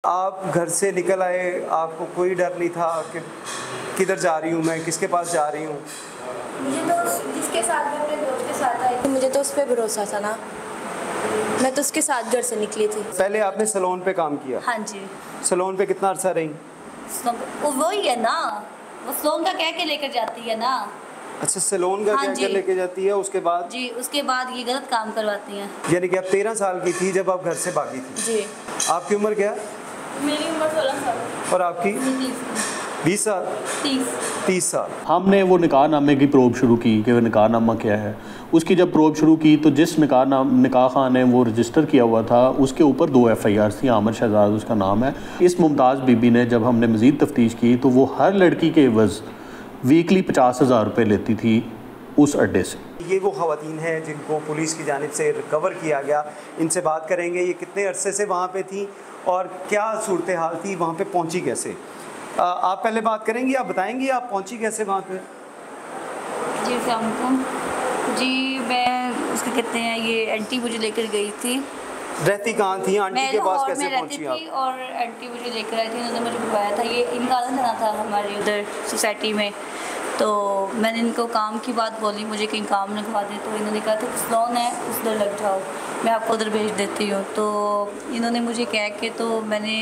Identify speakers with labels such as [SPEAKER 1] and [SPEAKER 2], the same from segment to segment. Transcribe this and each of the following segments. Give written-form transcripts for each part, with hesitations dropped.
[SPEAKER 1] आप घर से निकल आए, आपको कोई डर नहीं था कि किधर जा रही हूँ मैं, किसके पास जा रही हूँ?
[SPEAKER 2] मुझे तो जिसके साथ मैं अपने दोस्त के साथ आई थी, मुझे तो उस पर भरोसा था ना, मैं तो उसके साथ घर से निकली थी।
[SPEAKER 1] पहले आपने सैलून पे काम किया?
[SPEAKER 2] हाँ जी।
[SPEAKER 1] सैलून पे कितना अर्सा रही?
[SPEAKER 2] वो ही है ना, वो सैलून का कह के लेकर जाती है ना।
[SPEAKER 1] अच्छा, सैलून का
[SPEAKER 2] हाँ
[SPEAKER 1] क्या क्या लेके जाती है, उसके बाद?
[SPEAKER 2] जी, उसके बाद ये गलत काम करवाती हैं।
[SPEAKER 1] यानी कि आप 13 साल की थी जब आप घर से भागी थी?
[SPEAKER 2] जी।
[SPEAKER 1] आपकी उम्र क्या?
[SPEAKER 2] मेरी उम्र 16 साल।
[SPEAKER 1] और आपकी? 20 साल? 30 साल।
[SPEAKER 3] हमने वो निकाहनामे की प्रोब शुरू की कि वो निकाहनामा क्या है। उसकी जब प्रोब शुरू की तो जिस निकाह खान ने वो रजिस्टर किया हुआ था उसके ऊपर 2 FIR थी। आमिर शहजाद उसका नाम है। इस मुमताज़ बीबी ने जब हमने मज़ीद तफ्तीश की तो वो हर लड़की के एवज़ वीकली 50,000 रुपये लेती थी उस अड्डे से।
[SPEAKER 1] ये वो ख़वातीन हैं जिनको पुलिस की जानिब से रिकवर किया गया, इनसे बात करेंगे। ये कितने अरसे से वहाँ पे थी और क्या सूरत हाल थी, वहाँ पे पहुँची कैसे? आप पहले बात करेंगी, आप बताएंगी आप पहुँची कैसे वहाँ पे?
[SPEAKER 2] जी अस्सलाम जी, मैं उसके कहते हैं ये आंटी मुझे लेकर गई थी।
[SPEAKER 1] रहती कहाँ थी आंटी के पास, कैसे पहुँची आप?
[SPEAKER 2] और आंटी मुझे लेकर आई थी, उन्होंने मुझे बुलवाया था। ये इनका आना जाना था हमारे उधर सोसाइटी में, तो मैंने इनको काम की बात बोली, मुझे कहीं काम लगवा दे, तो इन्होंने कहा था सैलून है उधर लग जाओ, मैं आपको उधर भेज देती हूँ। तो इन्होंने मुझे कह के, तो मैंने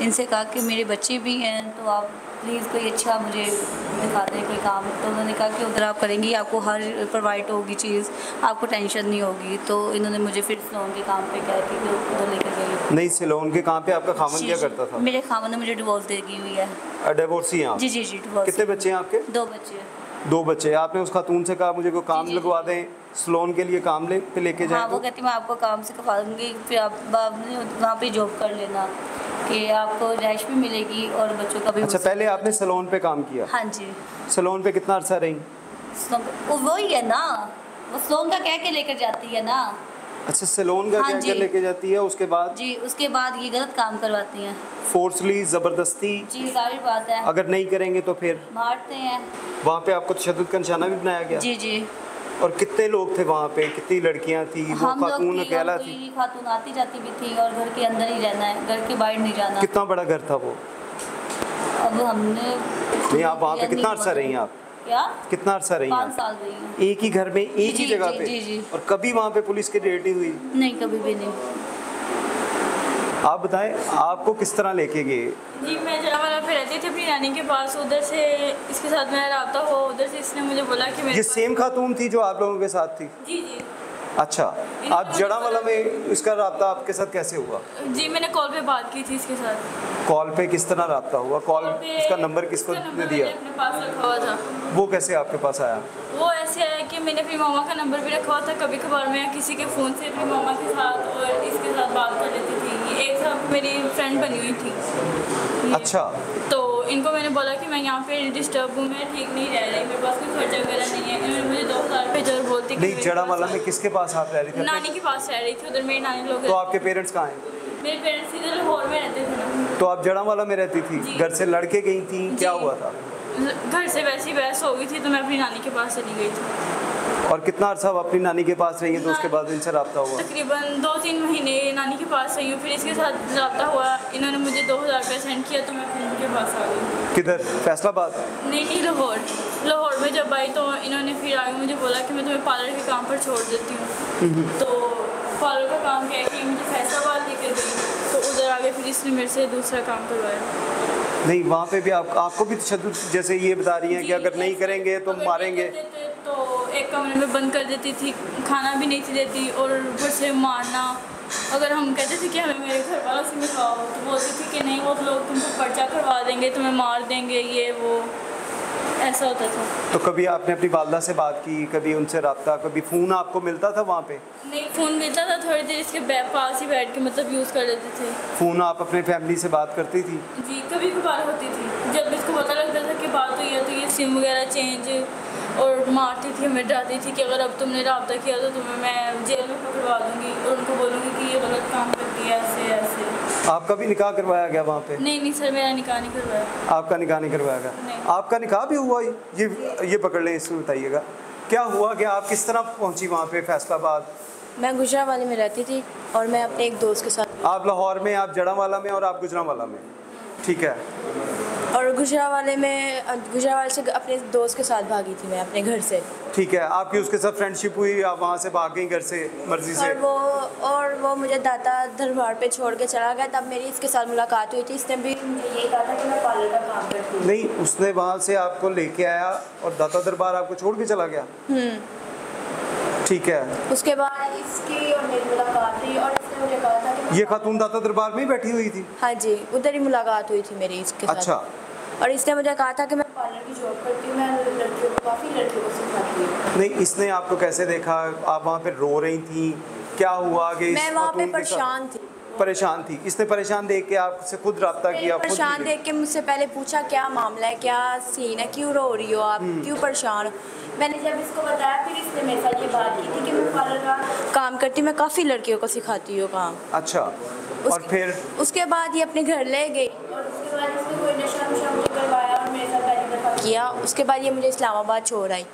[SPEAKER 2] इनसे कहा कि मेरे बच्चे भी हैं, तो आप प्लीज़ कोई अच्छा मुझे दिखा दें कोई काम। तो उन्होंने कहा कि उधर आप करेंगी, आपको हर प्रोवाइड होगी चीज़, आपको टेंशन नहीं होगी। तो इन्होंने मुझे फिर सैलून के काम पे कह के उधर लेकर गई।
[SPEAKER 1] नहीं, सैलून के काम पे आपका खामन क्या करता था?
[SPEAKER 2] मेरे खामन ने मुझे डिवोर्स दे दी हुई है।
[SPEAKER 1] डिवोर्सी हैं आप?
[SPEAKER 2] जी जी जी, डिवोर्स।
[SPEAKER 1] कितने बच्चे हैं आपके?
[SPEAKER 2] 2 बच्चे।
[SPEAKER 1] 2 बच्चे। आपने उस खातून से कहा मुझे कोई काम लगवा दें, सैलून के लिए काम लेके जाएं?
[SPEAKER 2] हाँ, वो कहती मैं आपको काम से करवा दूँगी, फिर आप वहाँ पे जॉब कर लेना कि आपको रिहाइश भी मिलेगी और बच्चों का भी।
[SPEAKER 1] अच्छा, पहले आपने सैलून पे काम किया?
[SPEAKER 2] हाँ जी।
[SPEAKER 1] सैलून पे कितना अर्सा रही?
[SPEAKER 2] वो ही है ना, वो सैलून का कह के लेकर जाती है ना।
[SPEAKER 1] अच्छा, सैलून का
[SPEAKER 2] हाँ
[SPEAKER 1] क्या लेके जाती है, उसके बाद?
[SPEAKER 2] जी, उसके बाद ये गलत काम करवाती हैं।
[SPEAKER 1] फोर्सली, ज़बरदस्ती?
[SPEAKER 2] जी, सारी बात है।
[SPEAKER 1] अगर नहीं करेंगे तो फिर
[SPEAKER 2] मारते हैं।
[SPEAKER 1] वहाँ पे आपको तशद्दुद का निशाना भी बनाया गया?
[SPEAKER 2] जी जी।
[SPEAKER 1] और कितने लोग थे वहाँ पे, कितनी लड़कियाँ थी? वो खातून अकेला थी?
[SPEAKER 2] खातून आती जाती भी थी, और घर के अंदर ही रहना है, घर के बाहर नहीं जाना।
[SPEAKER 1] कितना बड़ा घर था वो?
[SPEAKER 2] अब हमने
[SPEAKER 1] नहीं, आप वहाँ पे कितना अर्सा रही आप?
[SPEAKER 2] क्या?
[SPEAKER 1] कितना अर्सा रही?
[SPEAKER 2] 5 साल रही हूँ।
[SPEAKER 1] एक ही घर में, एक ही जगह पे?
[SPEAKER 2] जी जी।
[SPEAKER 1] और कभी वहाँ पे पुलिस की रेड नहीं हुई?
[SPEAKER 2] नहीं, कभी भी नहीं।
[SPEAKER 1] आप बताएं, आपको किस तरह लेके गए?
[SPEAKER 4] जी, मैं जलावाला पे रहती थी अपनी नानी के पास, उधर से इसके साथ मेरा राब्ता हुआ, उधर से इसने मुझे बोला कि
[SPEAKER 1] ये सेम खातून थी जो आप लोगों के साथ थी?
[SPEAKER 4] जी जी।
[SPEAKER 1] अच्छा, आप जड़ावाला में इसका राब्ता आपके साथ कैसे हुआ?
[SPEAKER 4] जी, मैंने कॉल पे बात की थी इसके साथ।
[SPEAKER 1] कॉल पे किस तरह राब्ता हुआ? कॉल, इसका नंबर किसको दे दिया?
[SPEAKER 4] अपने पास रखा हुआ था।
[SPEAKER 1] वो कैसे आपके पास आया?
[SPEAKER 4] वो ऐसे है कि मैंने अपनी मामा का नंबर भी रखा हुआ था, कभी कभार मैं किसी के फ़ोन से अपनी मामा के साथ और इसके साथ बात कर लेती थी। ये एक साथ मेरी फ्रेंड बनी हुई थी।
[SPEAKER 1] अच्छा।
[SPEAKER 4] तो इनको मैंने बोला कि मैं यहाँ पे डिस्टर्ब हूँ, मैं ठीक नहीं रह रही, मेरे पास कोई खर्चा वगैरह नहीं है। इन्होंने मुझे 2000 रुपये जरूर बोलती।
[SPEAKER 1] नहीं, जड़ावाला में किसके पास आप रह रही थी?
[SPEAKER 4] नानी के पास रह रही थी, उधर मेरी नानी लोग।
[SPEAKER 1] तो आपके पेरेंट्स कहाँ हैं?
[SPEAKER 4] मेरे पेरेंट्स इधर लाहौर में रहते थे।
[SPEAKER 1] तो आप जड़ावाला में रहती थी, घर से लड़के गई थी, क्या हुआ था?
[SPEAKER 4] घर से वैसी बहस हो गई थी, तो मैं अपनी नानी के पास चली गई थी।
[SPEAKER 1] और कितना अर्सा आप अपनी नानी के पास रही हैं, तो उसके बाद इनसे राब्ता हुआ?
[SPEAKER 4] तकरीबन 2-3 महीने नानी के पास रही हूँ, फिर इसके साथ राब्ता हुआ। इन्होंने मुझे 2000 रुपये सेंड किया, तो मैं फिर उनके पास आ गई।
[SPEAKER 1] किधर, फैसलाबाद?
[SPEAKER 4] नहीं, लाहौर में जब आई तो इन्होंने फिर आगे मुझे बोला कि मैं तुम्हें पार्लर के काम पर छोड़ देती हूँ। तो पार्लर का काम क्या है कि मुझे फैसलाबाद लेकर गई, तो उधर आगे फिर इसने मेरे से दूसरा काम करवाया।
[SPEAKER 1] नहीं, वहाँ पे भी आपको भी तशद्दुद, जैसे ये बता रही हैं कि अगर नहीं करेंगे तो मारेंगे?
[SPEAKER 4] तो एक कमरे में बंद कर देती थी, खाना भी नहीं थी देती, और ऊपर से मारना। अगर हम कहते थे कि हमें मेरे घर वालों से मिलवाओ, तो बोलती थी कि नहीं, वो लोग तुमको पर्चा करवा देंगे, तुम्हें मार देंगे, ये वो ऐसा होता था।
[SPEAKER 1] तो कभी आपने अपनी वालदा से बात की, कभी उनसे राब्ता, कभी फ़ोन आपको मिलता था वहाँ पे?
[SPEAKER 4] नहीं, फ़ोन मिलता था, थोड़ी देर इसके पास ही बैठ के मतलब यूज़ कर लेते थे।
[SPEAKER 1] फ़ोन आप अपने फैमिली से बात करती थी?
[SPEAKER 4] जी, कभी कभार होती थी, जब इसको पता लगता था कि बात हुई है, तो ये सिम वगैरह चेंज, और मारती थी, हमें डराती थी कि अगर अब तुमने राब्ता किया तो तुम्हें मैं जेल में पकड़वा दूँगी, और उनको बोलूँगी कि ये गलत काम करती है, ऐसे ऐसे।
[SPEAKER 1] आपका भी निकाह करवाया गया वहाँ पे?
[SPEAKER 4] नहीं सर, मेरा निकाह नहीं करवाया।
[SPEAKER 1] आपका निकाह नहीं करवाया गया?
[SPEAKER 4] नहीं।
[SPEAKER 1] आपका निकाह भी हुआ? ये पकड़ लें, इसमें बताइएगा क्या हुआ, कि आप किस तरह पहुँची वहाँ पे फैसलाबाद?
[SPEAKER 2] मैं गुजरावाले में रहती थी और मैं अपने एक दोस्त के साथ
[SPEAKER 1] आप लाहौर में, आप जड़ावाला में और आप गुजरांवाला में, ठीक है।
[SPEAKER 5] और गुजरांवाले से अपने दोस्त के साथ भागी थी मैं अपने घर से,
[SPEAKER 1] ठीक है। आपकी उसके साथ फ्रेंडशिप हुई, आप वहाँ से भाग गई घर से मर्जी से?
[SPEAKER 5] और वो मुझे दाता दरबार पे छोड़ के चला गया। तब मेरी इसके साथ मुलाकात हुई थी। इसने भी मुझे यही कहा था कि मैं पार्लर का काम करती हूँ।
[SPEAKER 1] नहीं, उसने वहाँ से आपको लेके आया और दाता दरबार आपको छोड़ के चला गया? ठीक है।
[SPEAKER 5] उसके बाद इसकी और मेरी मुलाकात हुई और इसने मुझे कहा था कि
[SPEAKER 1] ये खातून दाता दरबार में ही बैठी हुई थी?
[SPEAKER 5] हाँ जी, उधर ही मुलाकात हुई थी मेरी इसके साथ।
[SPEAKER 1] अच्छा।
[SPEAKER 5] और इसने मुझे कहा था कि मैं पार्लर की जॉब करती हूँ, मैं लड़कियों को, काफ़ी लड़कियों को सिखाती हूँ।
[SPEAKER 1] नहीं, इसने आपको कैसे देखा? आप वहाँ पे रो रही थी, क्या हुआ? कि
[SPEAKER 5] मैं वहाँ पे परेशान थी।
[SPEAKER 1] परेशान थी? इसने परेशान देख के आपसे खुद रब्ता किया?
[SPEAKER 5] परेशान देख के मुझसे पहले पूछा क्या मामला है, क्या सीन है, क्यों रो रही हो आप, क्यों परेशान हो? मैंने जब इसको बताया फिर इसने मेरे साथ ये बात की थी कि मैं पार्लर का काम करती हूँ, मैं काफ़ी लड़कियों को सिखाती हूँ काम।
[SPEAKER 1] अच्छा। और फिर
[SPEAKER 5] उसके बाद ये अपने घर ले गई और उसके बाद इसने कोई नशा मुझे करवाया और मेरे साथ पहली दफ़ा किया। उसके बाद ये मुझे इस्लामाबाद छोड़ आई।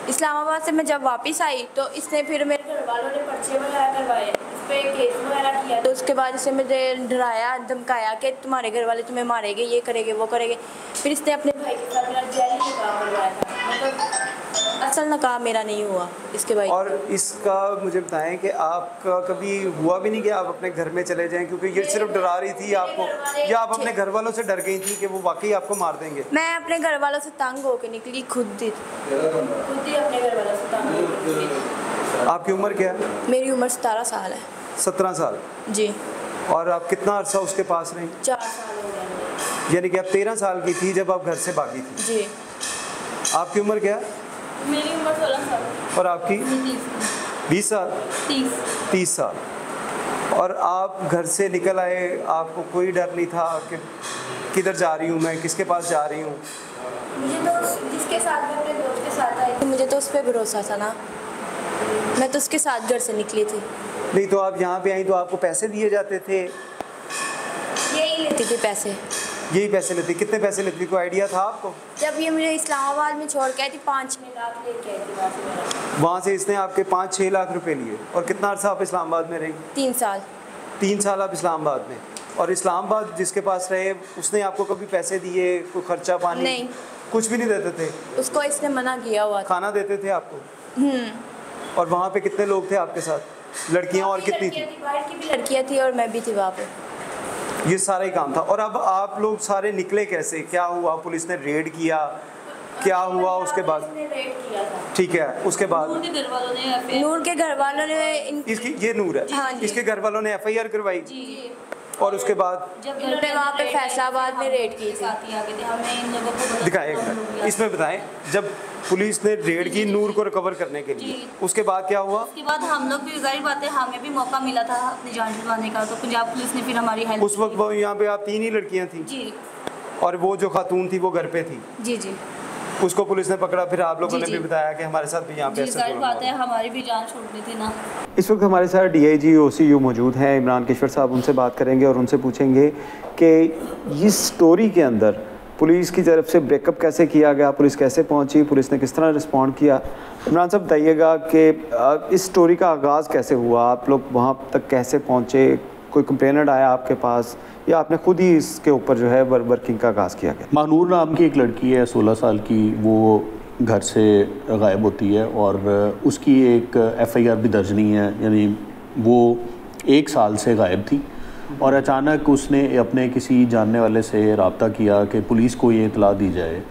[SPEAKER 5] इस्लामाबाद से मैं जब वापस आई तो इसने फिर मेरे घर वालों ने पर्चे वगैरह करवाए, इस पर केस वगैरह किया। तो उसके बाद इसने मुझे डराया, धमकाया कि तुम्हारे घर वाले तुम्हें मारेंगे, ये करेंगे, वो करेंगे। फिर इसने अपने भाई के साथ मेरा जहरी निकाह करवाया था, मतलब असल निकाह मेरा नहीं हुआ इसके भाई।
[SPEAKER 1] और इसका मुझे बताएं कि आपका कभी हुआ भी नहीं कि आप अपने घर में चले जाएं, क्योंकि ये सिर्फ डरा रही थी आपको, या आप अपने घर वालों से डर गई थी कि वो वाकई आपको मार देंगे?
[SPEAKER 5] मैं अपने घर वालों से तंग होकर निकली, खुद ही अपने घर वालों से तंग होकर।
[SPEAKER 1] आपकी उम्र क्या है?
[SPEAKER 5] मेरी उम्र 17 साल है।
[SPEAKER 1] 17 साल?
[SPEAKER 5] जी।
[SPEAKER 1] और आप कितना अरसा उसके पास रही?
[SPEAKER 5] 4 साल हो गए।
[SPEAKER 1] यानी कि आप 13 साल की थी जब आप घर से भागी थी?
[SPEAKER 5] जी।
[SPEAKER 1] आपकी उम्र क्या है?
[SPEAKER 4] मेरी उम्र 16 साल।
[SPEAKER 1] और आपकी? 20 साल? 30 साल। और आप घर से निकल आए, आपको कोई डर नहीं था कि किधर जा रही हूँ मैं, किसके पास जा रही हूँ?
[SPEAKER 5] मुझे तो जिसके साथ मैं अपने दोस्त के साथ आई थी, मुझे तो उस पर भरोसा था ना, मैं तो उसके साथ घर से निकली थी।
[SPEAKER 1] नहीं तो आप यहाँ पे आई तो आपको पैसे दिए जाते थे?
[SPEAKER 5] यही लेती थी पैसे।
[SPEAKER 1] यही पैसे लेती? कितने पैसे लेती? कोई आइडिया था आपको?
[SPEAKER 5] जब ये मुझे इस्लामाबाद में छोड़ के आई थी 5-6 लाख लेके आई थी
[SPEAKER 1] वहाँ से इसने आपके 5-6 लाख रुपए लिए। और कितना अर्सा आप इस्लामाबाद में रही?
[SPEAKER 5] 3 साल।
[SPEAKER 1] 3 साल आप इस्लामाबाद में। और इस्लामाबाद जिसके पास रहे उसने आपको कभी पैसे दिए, कोई खर्चा पानी?
[SPEAKER 5] नहीं,
[SPEAKER 1] कुछ भी नहीं देते थे?
[SPEAKER 5] उसको इसने मना किया हुआ था।
[SPEAKER 1] खाना देते थे आपको? और वहाँ पे कितने लोग थे आपके साथ? लड़कियाँ और कितनी थी?
[SPEAKER 5] बाहर की भी लड़कियाँ थी और मैं भी थी वहाँ पे।
[SPEAKER 1] ये सारा ही काम था। और अब आप लोग सारे निकले कैसे? क्या हुआ? पुलिस ने रेड किया? क्या हुआ उसके बाद? ठीक है, उसके बाद
[SPEAKER 2] नूर के घर वालों ने
[SPEAKER 1] इसकी, ये नूर है,
[SPEAKER 5] हाँ जी।
[SPEAKER 1] इसके घर वालों ने FIR करवाई? और उसके बाद
[SPEAKER 2] जब
[SPEAKER 5] इन्होंने वहाँ पे फैसलाबाद में रेड की थी।
[SPEAKER 2] साथ ही आ गए थे, हमने इन लोगों को
[SPEAKER 1] दिखाएं एक मिनट, इसमें बताएं जब पुलिस ने रेड की नूर को रिकवर करने के लिए, उसके बाद क्या हुआ?
[SPEAKER 2] उसके बाद हम लोग भी, जाहिर बात है हमें भी मौका मिला था अपनी जान छुड़वाने का, तो पंजाब पुलिस ने फिर हमारी हेल्प।
[SPEAKER 1] उस वक्त वो यहाँ पे आप 3 ही लड़कियाँ थी?
[SPEAKER 2] जी।
[SPEAKER 1] और वो जो खातून थी वो घर पे थी?
[SPEAKER 5] जी जी।
[SPEAKER 1] उसको पुलिस ने पकड़ा, फिर आप लोगों
[SPEAKER 2] जी,
[SPEAKER 1] ने भी
[SPEAKER 2] जी।
[SPEAKER 1] बताया कि हमारे साथ भी यहाँ पे ऐसा
[SPEAKER 2] जाहिर बात है हमारी भी जान छूटनी थी ना।
[SPEAKER 1] इस वक्त हमारे साथ DIG OCU मौजूद हैं इमरान केशवर साहब। उनसे बात करेंगे और उनसे पूछेंगे कि इस स्टोरी के अंदर पुलिस की तरफ से ब्रेकअप कैसे किया गया, पुलिस कैसे पहुंची, पुलिस ने किस तरह रिस्पॉन्ड किया। इमरान साहब बताइएगा कि इस स्टोरी का आगाज़ कैसे हुआ, आप लोग वहाँ तक कैसे पहुँचे, कोई कंप्लेनेंट आया आपके पास या आपने खुद ही इसके ऊपर जो है वर्किंग का आगाज़ किया गया?
[SPEAKER 3] महानूर नाम की एक लड़की है 16 साल की, वो घर से गायब होती है और उसकी एक FIR भी दर्ज नहीं है, यानी वो 1 साल से गायब थी। और अचानक उसने अपने किसी जानने वाले से रब्ता किया कि पुलिस को ये इतला दी जाए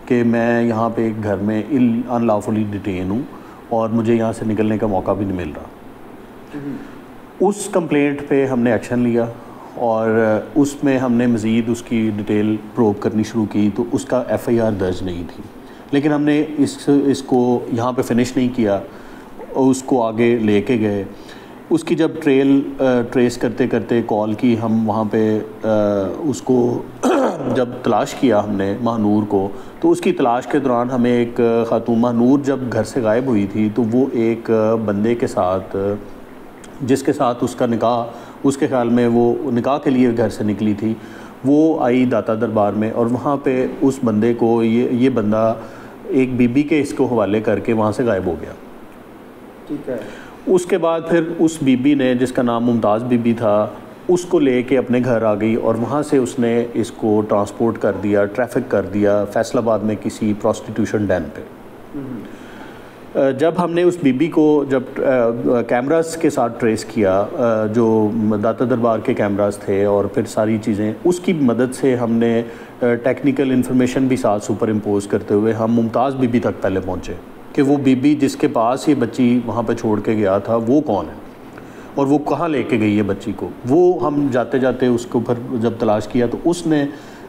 [SPEAKER 3] कि मैं यहाँ पे एक घर में अनलॉफुली डिटेन हूँ और मुझे यहाँ से निकलने का मौका भी नहीं मिल रहा। उस कंप्लेंट पे हमने एक्शन लिया और उसमें हमने मज़ीद उसकी डिटेल प्रोब करनी शुरू की, तो उसका FIR दर्ज नहीं थी। लेकिन हमने इसको यहाँ पे फिनिश नहीं किया, उसको आगे लेके गए। उसकी जब ट्रेस करते करते कॉल की हम वहाँ पे उसको जब तलाश किया हमने महानूर को, तो उसकी तलाश के दौरान हमें एक खातून, महानूर जब घर से गायब हुई थी तो वो एक बंदे के साथ, जिसके साथ उसका निकाह, उसके ख्याल में वो निकाह के लिए घर से निकली थी, वो आई दाता दरबार में और वहाँ पे उस बंदे को ये बंदा एक बीबी के इसको हवाले करके वहाँ से गायब हो गया।
[SPEAKER 1] ठीक है।
[SPEAKER 3] उसके बाद फिर उस बीबी ने, जिसका नाम मुमताज़ बीबी था, उसको लेके अपने घर आ गई और वहाँ से उसने इसको ट्रांसपोर्ट कर दिया, ट्रैफिक कर दिया फैसलाबाद में किसी प्रोस्टिट्यूशन डैन पे। जब हमने उस बीबी को जब कैमरास के साथ ट्रेस किया, जो दाता दरबार के कैमरास थे और फिर सारी चीज़ें, उसकी मदद से हमने टेक्निकल इन्फॉर्मेशन भी साथ सुपर इम्पोज करते हुए हम मुमताज़ बीबी तक पहले पहुँचे कि वो बीबी जिसके पास ये बच्ची वहाँ पे छोड़ के गया था वो कौन है और वो कहाँ लेके गई है बच्ची को। वो हम जाते जाते उसको फिर जब तलाश किया तो उसने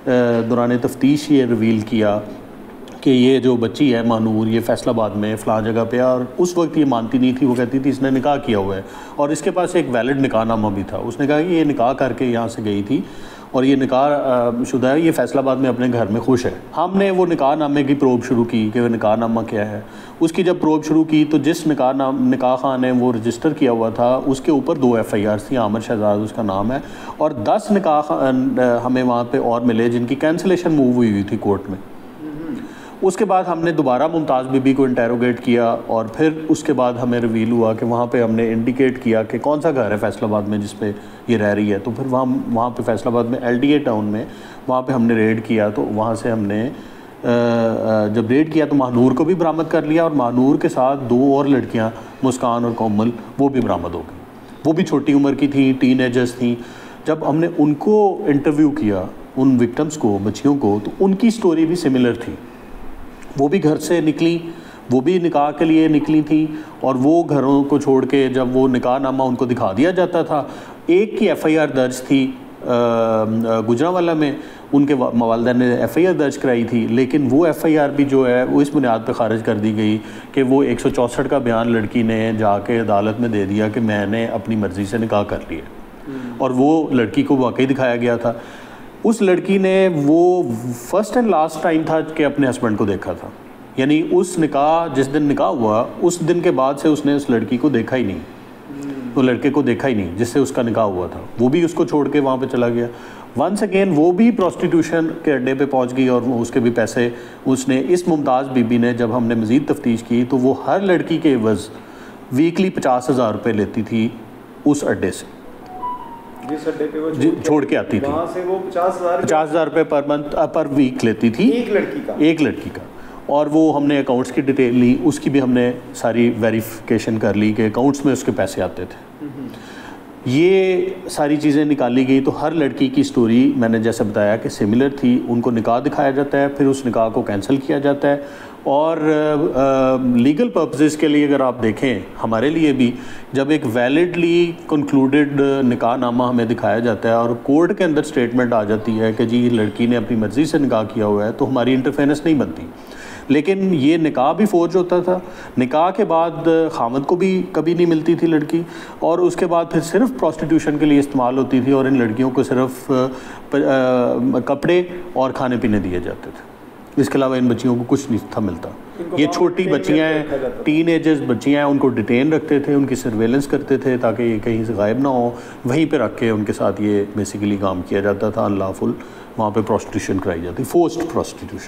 [SPEAKER 3] दौरान तफ्तीश ये रिवील किया कि ये जो बच्ची है मानूर, ये फैसलाबाद में फ़लाँ जगह पे, और उस वक्त ये मानती नहीं थी। वो कहती थी इसने निकाह किया हुआ है और इसके पास एक वैलिड निकाहनामा भी था। उसने कहा कि ये निकाह करके यहाँ से गई थी और ये निकाह शुदा है, ये फैसलाबाद में अपने घर में खुश है। हमने वो निकाहनामे की प्रोब शुरू की कि वो निकाहनामा क्या है। उसकी जब प्रोब शुरू की तो जिस निकाह खान ने वो रजिस्टर किया हुआ था उसके ऊपर 2 FIR थी, आमिर शहजाद उसका नाम है, और 10 निकाह हमें वहाँ पे और मिले जिनकी कैंसलेशन मूव हुई थी कोर्ट में। उसके बाद हमने दोबारा मुमताज़ बीबी को इंटेरोगेट किया और फिर उसके बाद हमें रिवील हुआ कि वहाँ पे हमने इंडिकेट किया कि कौन सा घर है फैसलाबाद में जिस पे ये रह रही है। तो फिर वहाँ पे फैसलाबाद में LDA टाउन में वहाँ पे हमने रेड किया। तो वहाँ से हमने जब रेड किया तो महानूर को भी बरामद कर लिया और महानूर के साथ 2 और लड़कियाँ, मुस्कान और कोमल, वो भी बरामद हो गई। वो भी छोटी उम्र की थी, टीनेजर्स थी। जब हमने उनको इंटरव्यू किया, उन विक्टिम्स को, बच्चियों को, तो उनकी स्टोरी भी सिमिलर थी। वो भी घर से निकली, वो भी निकाह के लिए निकली थी और वो घरों को छोड़ के जब वो निकाहनामा उनको दिखा दिया जाता था, एक की FIR दर्ज थी गुजरांवाला में, उनके वालिदैन ने FIR दर्ज कराई थी, लेकिन वो FIR भी जो है वो इस बुनियाद पर ख़ारिज कर दी गई कि वो 164 का बयान लड़की ने जाके अदालत में दे दिया कि मैंने अपनी मर्ज़ी से निकाह कर लिया, और वो लड़की को वाकई दिखाया गया था। उस लड़की ने वो फर्स्ट एंड लास्ट टाइम था कि अपने हस्बैंड को देखा था, यानी उस निकाह जिस दिन निकाह हुआ उस दिन के बाद से उसने उस लड़की को देखा ही नहीं, तो लड़के को देखा ही नहीं जिससे उसका निकाह हुआ था। वो भी उसको छोड़ के वहाँ पे चला गया। वंस अगेन वो भी प्रोस्टिट्यूशन के अड्डे पे पहुँच गई और उसके भी पैसे उसने, इस मुमताज़ बीबी ने जब हमने मज़ीद तफ्तीश की तो वो हर लड़की के एवज़ वीकली 50,000 रुपये लेती थी उस अड्डे से,
[SPEAKER 1] जिस अड्डे पे वो
[SPEAKER 3] छोड़ के आती थी।
[SPEAKER 1] वहाँ से वो 50,000
[SPEAKER 3] रुपये पर मंथ पर वीक लेती थी एक लड़की का। और वो हमने अकाउंट्स की डिटेल ली, उसकी भी हमने सारी वेरिफिकेशन कर ली कि अकाउंट्स में उसके पैसे आते थे। ये सारी चीज़ें निकाली गई तो हर लड़की की स्टोरी मैंने जैसे बताया कि सिमिलर थी। उनको निकाह दिखाया जाता है, फिर उस निकाह को कैंसिल किया जाता है। और लीगल पर्पसेस के लिए अगर आप देखें, हमारे लिए भी जब एक वैलिडली कंक्लूडेड निकाहनामा हमें दिखाया जाता है और कोर्ट के अंदर स्टेटमेंट आ जाती है कि जी लड़की ने अपनी मर्ज़ी से निकाह किया हुआ है, तो हमारी इंटरफेरेंस नहीं बनती। लेकिन ये निकाह भी फोर्ज होता था। निकाह के बाद खामद को भी कभी नहीं मिलती थी लड़की, और उसके बाद फिर सिर्फ प्रोस्टिट्यूशन के लिए इस्तेमाल होती थी और इन लड़कियों को सिर्फ कपड़े और खाने पीने दिए जाते थे। इसके अलावा इन बच्चियों को कुछ नहीं था मिलता। ये छोटी बच्चियाँ हैं, टीन एजर्स बच्चियाँ हैं, उनको डिटेन रखते थे, उनकी सर्वेलेंस करते थे ताकि ये कहीं से गायब ना हो। वहीं पे रख के उनके साथ ये बेसिकली काम किया जाता था, अनलॉफुल वहाँ पे प्रोस्टिट्यूशन कराई जाती, फोर्स्ड प्रोस्टिट्यूशन।